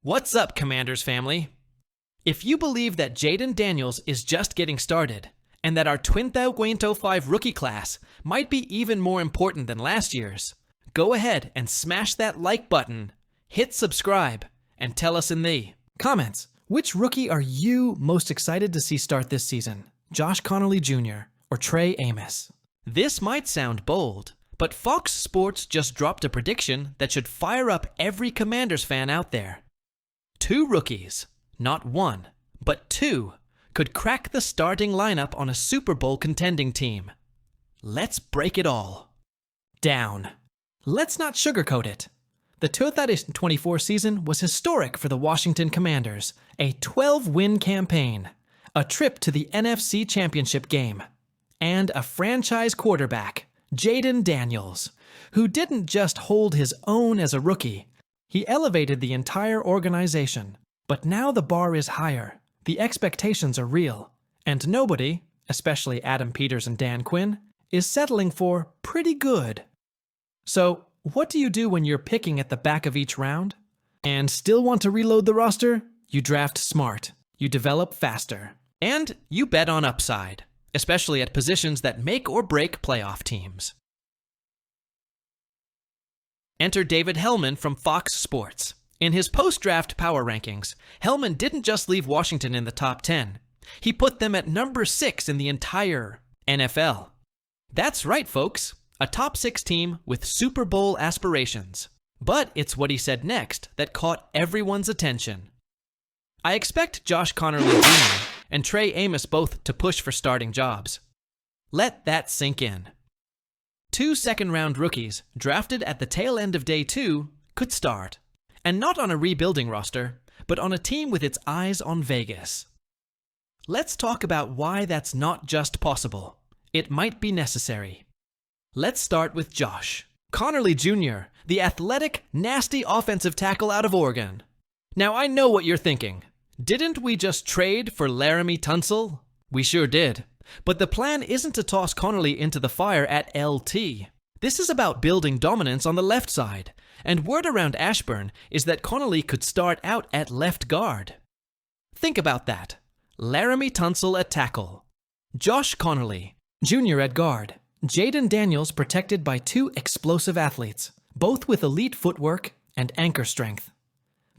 What's up, Commanders family? If you believe that Jaden Daniels is just getting started, and that our 2025 rookie class might be even more important than last year's, go ahead and smash that like button, hit subscribe, and tell us in the comments, which rookie are you most excited to see start this season? Josh Connelly Jr. or Trey Amos? This might sound bold, but Fox Sports just dropped a prediction that should fire up every Commanders fan out there. 2 rookies, not 1, but 2, could crack the starting lineup on a Super Bowl contending team. Let's break it all down. Let's not sugarcoat it. The 2024 season was historic for the Washington Commanders, a 12-win campaign, a trip to the NFC Championship game, and a franchise quarterback, Jaden Daniels, who didn't just hold his own as a rookie. He elevated the entire organization, but now the bar is higher, the expectations are real, and nobody, especially Adam Peters and Dan Quinn, is settling for pretty good. So, what do you do when you're picking at the back of each round? And still want to reload the roster? You draft smart, you develop faster, and you bet on upside, especially at positions that make or break playoff teams. Enter David Hellman from Fox Sports. In his post-draft power rankings, Hellman didn't just leave Washington in the top 10. He put them at number 6 in the entire NFL. That's right, folks. A top 6 team with Super Bowl aspirations. But it's what he said next that caught everyone's attention. I expect Josh Connelly Jr. and Trey Amos both to push for starting jobs. Let that sink in. 2 second-round rookies drafted at the tail end of day 2 could start. And not on a rebuilding roster, but on a team with its eyes on Vegas. Let's talk about why that's not just possible. It might be necessary. Let's start with Josh Connelly Jr., the athletic, nasty offensive tackle out of Oregon. Now I know what you're thinking. Didn't we just trade for Laramie Tunsil? We sure did. But the plan isn't to toss Connelly into the fire at LT. This is about building dominance on the left side, and word around Ashburn is that Connelly could start out at left guard. Think about that. Laramie Tunsil at tackle, Josh Connelly Jr. at guard, Jaden Daniels protected by 2 explosive athletes, both with elite footwork and anchor strength.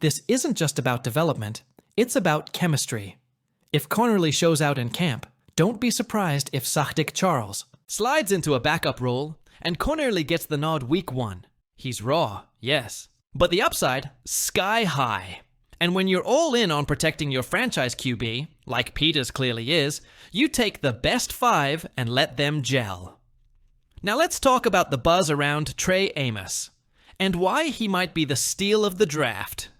This isn't just about development, it's about chemistry. If Connelly shows out in camp, don't be surprised if Sahdik Charles slides into a backup role and Connelly gets the nod week 1. He's raw, yes, but the upside, sky high. And when you're all in on protecting your franchise QB, like Peters clearly is, you take the best 5 and let them gel. Now let's talk about the buzz around Trey Amos, and why he might be the steal of the draft.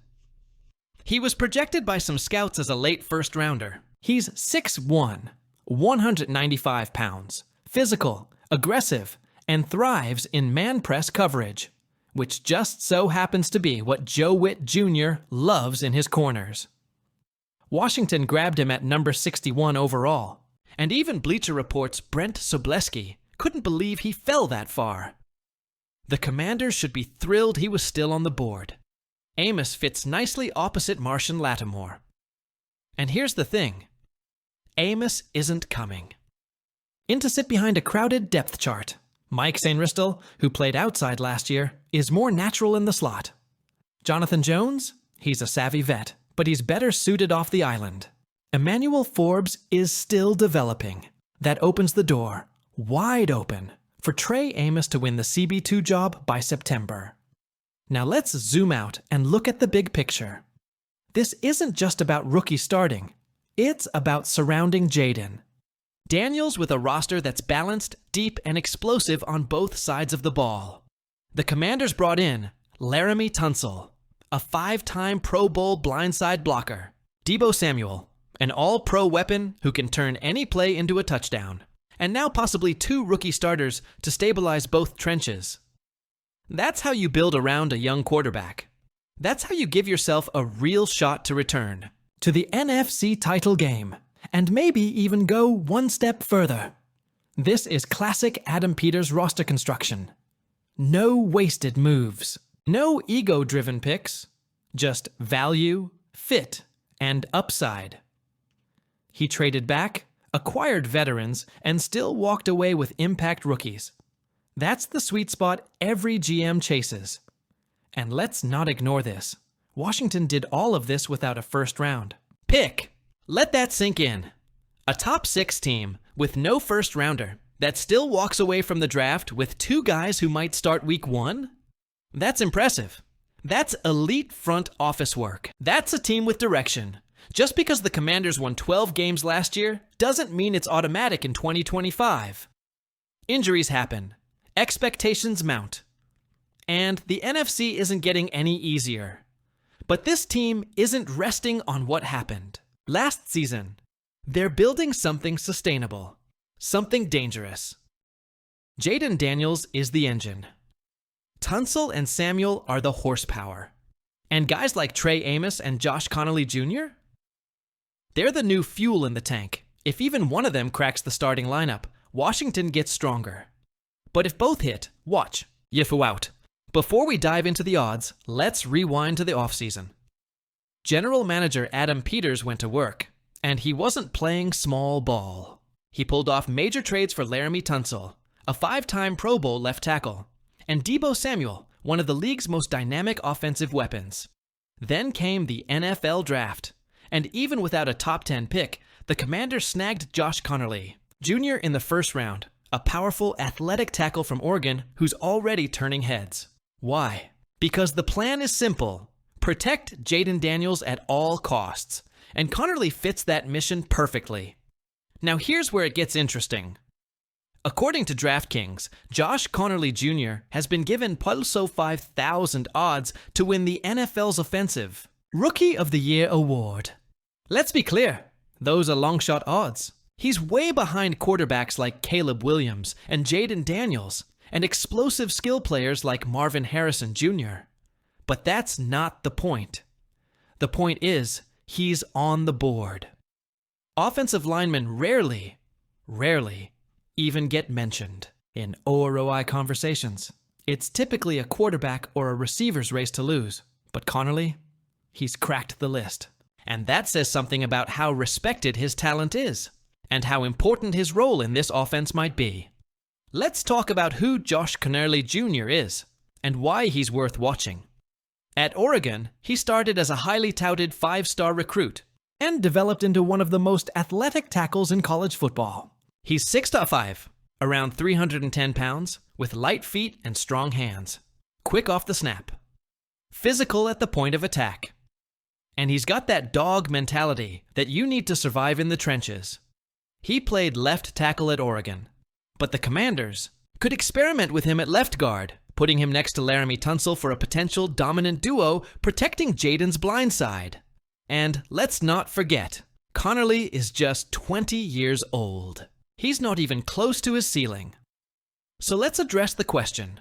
He was projected by some scouts as a late first-rounder. He's 6'1", 195 pounds, physical, aggressive, and thrives in man-press coverage, which just so happens to be what Joe Witt Jr. loves in his corners. Washington grabbed him at number 61 overall, and even Bleacher Report's Brent Sobleski couldn't believe he fell that far. The Commanders should be thrilled he was still on the board. Amos fits nicely opposite Marshon Lattimore. And here's the thing. Amos isn't coming in to sit behind a crowded depth chart. Mike Sainristil, who played outside last year, is more natural in the slot. Jonathan Jones? He's a savvy vet, but he's better suited off the island. Emmanuel Forbes is still developing. That opens the door, wide open, for Trey Amos to win the CB2 job by September. Now let's zoom out and look at the big picture. This isn't just about rookie starting. It's about surrounding Jaden Daniels with a roster that's balanced, deep, and explosive on both sides of the ball. The Commanders brought in Laramie Tunsil, a 5-time Pro Bowl blindside blocker, Deebo Samuel, an all-pro weapon who can turn any play into a touchdown, and now possibly 2 rookie starters to stabilize both trenches. That's how you build around a young quarterback. That's how you give yourself a real shot to return to the NFC title game, and maybe even go one step further. This is classic Adam Peters roster construction. No wasted moves, no ego-driven picks, Just value, fit, and upside. He traded back, acquired veterans, and still walked away with impact rookies. That's the sweet spot every GM chases. And let's not ignore this. Washington did all of this without a first round pick. Let that sink in. A top 6 team with no first rounder that still walks away from the draft with 2 guys who might start week 1? That's impressive. That's elite front office work. That's a team with direction. Just because the Commanders won 12 games last year doesn't mean it's automatic in 2025. Injuries happen. Expectations mount. And the NFC isn't getting any easier. But this team isn't resting on what happened last season. They're building something sustainable, something dangerous. Jayden Daniels is the engine. Tunsil and Samuel are the horsepower. And guys like Trey Amos and Josh Connelly Jr.? They're the new fuel in the tank. If even one of them cracks the starting lineup, Washington gets stronger. But if both hit, watch, Yifu out. Before we dive into the odds, let's rewind to the offseason. General Manager Adam Peters went to work, and he wasn't playing small ball. He pulled off major trades for Laramie Tunsil, a 5-time Pro Bowl left tackle, and Deebo Samuel, one of the league's most dynamic offensive weapons. Then came the NFL Draft, and even without a top 10 pick, the Commanders snagged Josh Connelly Jr. in the first round, a powerful, athletic tackle from Oregon who's already turning heads. Why? Because the plan is simple. Protect Jayden Daniels at all costs, and Connelly fits that mission perfectly. Now here's where it gets interesting. According to DraftKings, Josh Connelly Jr. has been given Pulso 5000 odds to win the NFL's Offensive Rookie of the Year award. Let's be clear, those are long shot odds. He's way behind quarterbacks like Caleb Williams and Jayden Daniels, and explosive skill players like Marvin Harrison Jr. But that's not the point. The point is, he's on the board. Offensive linemen rarely even get mentioned in OROI conversations. It's typically a quarterback or a receiver's race to lose. But Connelly, he's cracked the list. And that says something about how respected his talent is, and how important his role in this offense might be. Let's talk about who Josh Connelly Jr. is, and why he's worth watching. At Oregon, he started as a highly touted 5-star recruit, and developed into one of the most athletic tackles in college football. He's 6'5", around 310 pounds, with light feet and strong hands. Quick off the snap. Physical at the point of attack. And he's got that dog mentality that you need to survive in the trenches. He played left tackle at Oregon, but the Commanders could experiment with him at left guard, putting him next to Laramie Tunsil for a potential dominant duo protecting Jayden's blind side. And let's not forget, Connelly is just 20 years old. He's not even close to his ceiling. So let's address the question,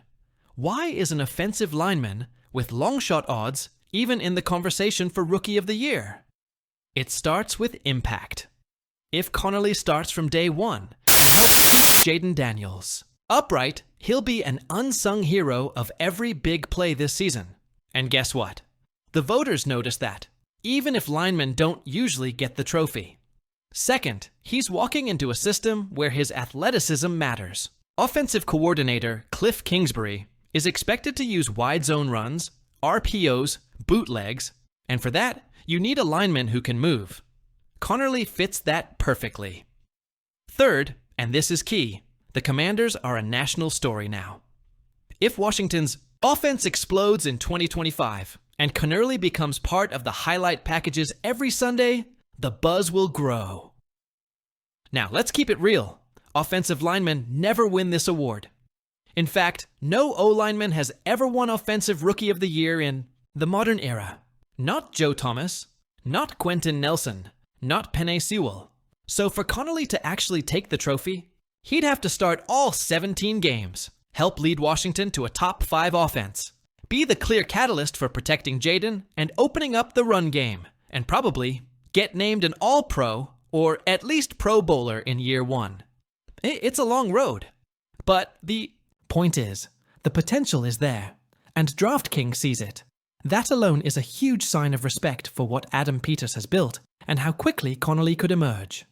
why is an offensive lineman with long shot odds even in the conversation for Rookie of the Year? It starts with impact. If Connelly starts from day one and helps teach Jayden Daniels upright, he'll be an unsung hero of every big play this season. And guess what? The voters notice that, even if linemen don't usually get the trophy. Second, he's walking into a system where his athleticism matters. Offensive coordinator Cliff Kingsbury is expected to use wide zone runs, RPOs, bootlegs, and for that, you need a lineman who can move. Connelly fits that perfectly. Third, and this is key, the Commanders are a national story now. If Washington's offense explodes in 2025 and Connelly becomes part of the highlight packages every Sunday, the buzz will grow. Now, let's keep it real. Offensive linemen never win this award. In fact, no O-lineman has ever won Offensive Rookie of the Year in the modern era. Not Joe Thomas, not Quentin Nelson, not Penei Sewell. So for Connelly to actually take the trophy, he'd have to start all 17 games, help lead Washington to a top 5 offense, be the clear catalyst for protecting Jayden and opening up the run game, and probably get named an All-Pro or at least Pro Bowler in year 1. It's a long road. But the point is, the potential is there, and DraftKings sees it. That alone is a huge sign of respect for what Adam Peters has built and how quickly Connelly could emerge.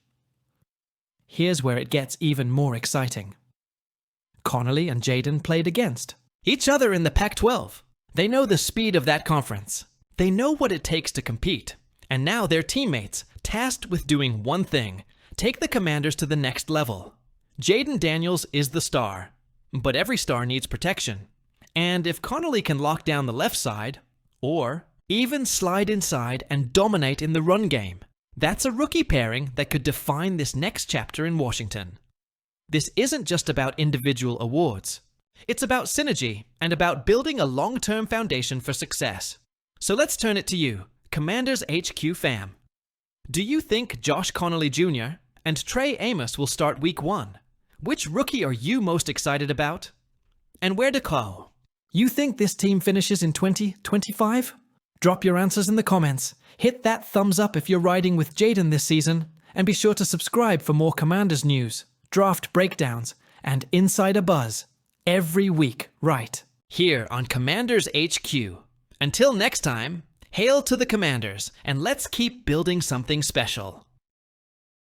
Here's where it gets even more exciting. Connelly and Jaden played against each other in the Pac-12. They know the speed of that conference. They know what it takes to compete. And now they're teammates, tasked with doing one thing: take the Commanders to the next level. Jaden Daniels is the star, but every star needs protection. And if Connelly can lock down the left side, or even slide inside and dominate in the run game, that's a rookie pairing that could define this next chapter in Washington. This isn't just about individual awards. It's about synergy and about building a long-term foundation for success. So let's turn it to you, Commanders HQ fam. Do you think Josh Connelly Jr. and Trey Amos will start Week 1? Which rookie are you most excited about? And where to call? You think this team finishes in 2025? Drop your answers in the comments. Hit that thumbs up if you're riding with Jaden this season, and be sure to subscribe for more Commanders news, draft breakdowns, and insider buzz every week, right here on Commanders HQ. Until next time, hail to the Commanders, and let's keep building something special.